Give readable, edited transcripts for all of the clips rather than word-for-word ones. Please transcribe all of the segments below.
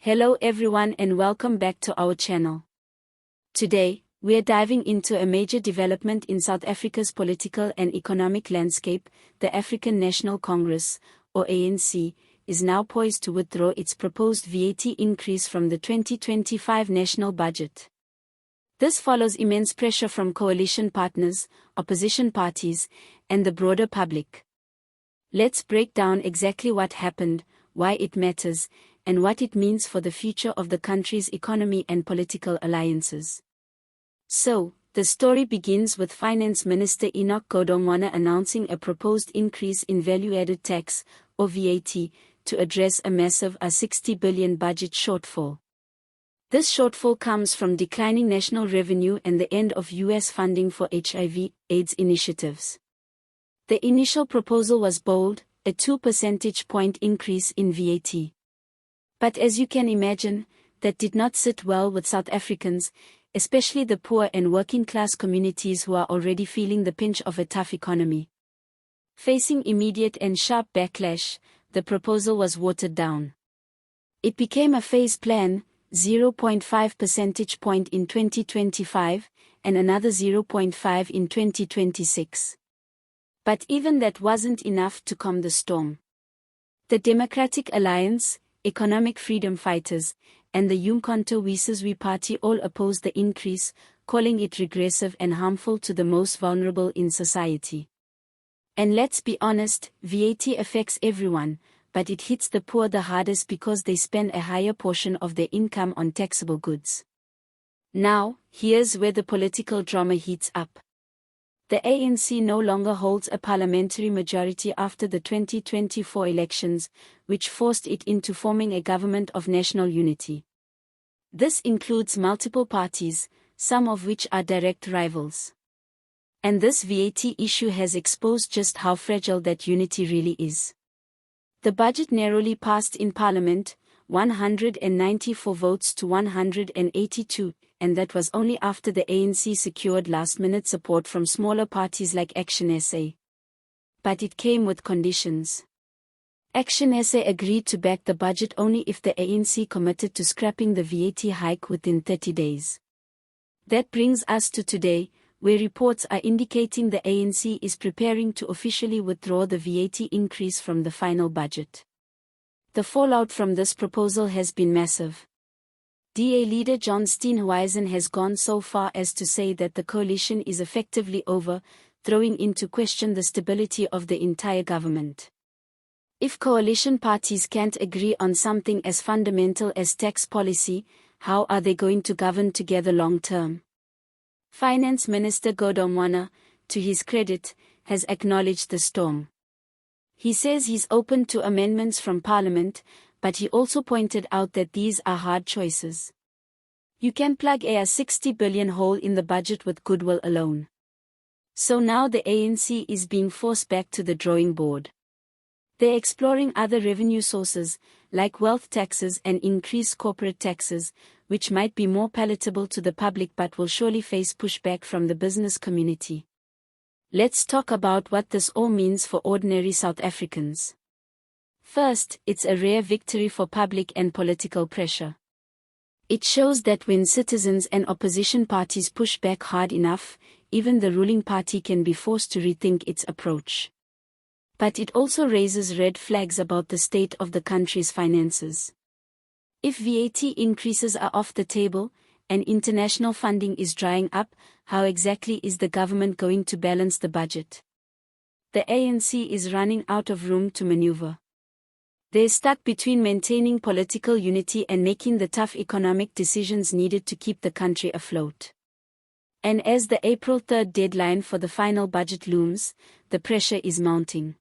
Hello everyone and welcome back to our channel. Today, we are diving into a major development in South Africa's political and economic landscape. The African National Congress, or ANC, is now poised to withdraw its proposed VAT increase from the 2025 national budget. This follows immense pressure from coalition partners, opposition parties, and the broader public. Let's break down exactly what happened, why it matters, and what it means for the future of the country's economy and political alliances. So, the story begins with Finance Minister Enoch Godongwana announcing a proposed increase in value-added tax, or VAT, to address a massive R60 billion budget shortfall. This shortfall comes from declining national revenue and the end of U.S. funding for HIV/AIDS initiatives. The initial proposal was bold, a 2 percentage point increase in VAT. But as you can imagine, that did not sit well with South Africans, especially the poor and working-class communities who are already feeling the pinch of a tough economy. Facing immediate and sharp backlash, the proposal was watered down. It became a phase plan, 0.5 percentage point in 2025, and another 0.5 in 2026. But even that wasn't enough to calm the storm. The Democratic Alliance, Economic Freedom Fighters, and the Umkhonto we Sizwe Party all opposed the increase, calling it regressive and harmful to the most vulnerable in society. And let's be honest, VAT affects everyone, but it hits the poor the hardest because they spend a higher portion of their income on taxable goods. Now, here's where the political drama heats up. The ANC no longer holds a parliamentary majority after the 2024 elections, which forced it into forming a government of national unity. This includes multiple parties, some of which are direct rivals. And this VAT issue has exposed just how fragile that unity really is. The budget narrowly passed in Parliament, 194 votes to 182, and that was only after the ANC secured last-minute support from smaller parties like Action SA. But it came with conditions. Action SA agreed to back the budget only if the ANC committed to scrapping the VAT hike within 30 days. That brings us to today, where reports are indicating the ANC is preparing to officially withdraw the VAT increase from the final budget. The fallout from this proposal has been massive. DA leader John Steenhuisen has gone so far as to say that the coalition is effectively over, throwing into question the stability of the entire government. If coalition parties can't agree on something as fundamental as tax policy, how are they going to govern together long term? Finance Minister Godongwana, to his credit, has acknowledged the storm. He says he's open to amendments from Parliament, but he also pointed out that these are hard choices. You can plug a R60 billion hole in the budget with goodwill alone. So now the ANC is being forced back to the drawing board. They're exploring other revenue sources, like wealth taxes and increased corporate taxes, which might be more palatable to the public but will surely face pushback from the business community. Let's talk about what this all means for ordinary South Africans. First, it's a rare victory for public and political pressure. It shows that when citizens and opposition parties push back hard enough, even the ruling party can be forced to rethink its approach. But it also raises red flags about the state of the country's finances. If VAT increases are off the table, and international funding is drying up, how exactly is the government going to balance the budget? The ANC is running out of room to maneuver. They're stuck between maintaining political unity and making the tough economic decisions needed to keep the country afloat. And as the April 3rd deadline for the final budget looms, the pressure is mounting.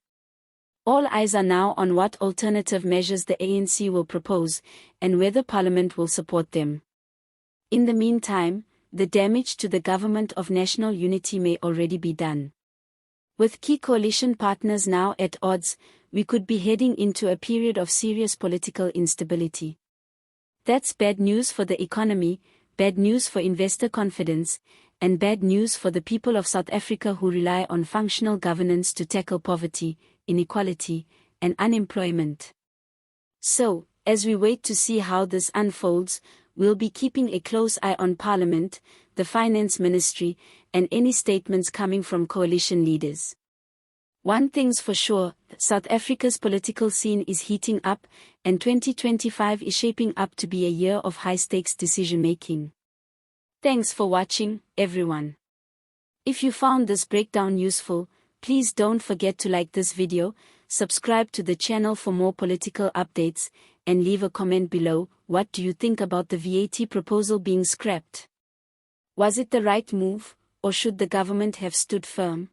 All eyes are now on what alternative measures the ANC will propose, and whether Parliament will support them. In the meantime, the damage to the government of national unity may already be done. With key coalition partners now at odds, we could be heading into a period of serious political instability. That's bad news for the economy, bad news for investor confidence, and bad news for the people of South Africa who rely on functional governance to tackle poverty, inequality, and unemployment. So, As we wait to see how this unfolds, we'll be keeping a close eye on Parliament, the Finance Ministry, and any statements coming from coalition leaders. One thing's for sure, South Africa's political scene is heating up, and 2025 is shaping up to be a year of high-stakes decision-making. Thanks for watching, everyone. If you found this breakdown useful, please don't forget to like this video, subscribe to the channel for more political updates, and leave a comment below. What do you think about the VAT proposal being scrapped? Was it the right move, or should the government have stood firm?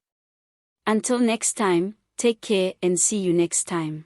Until next time, take care and see you next time.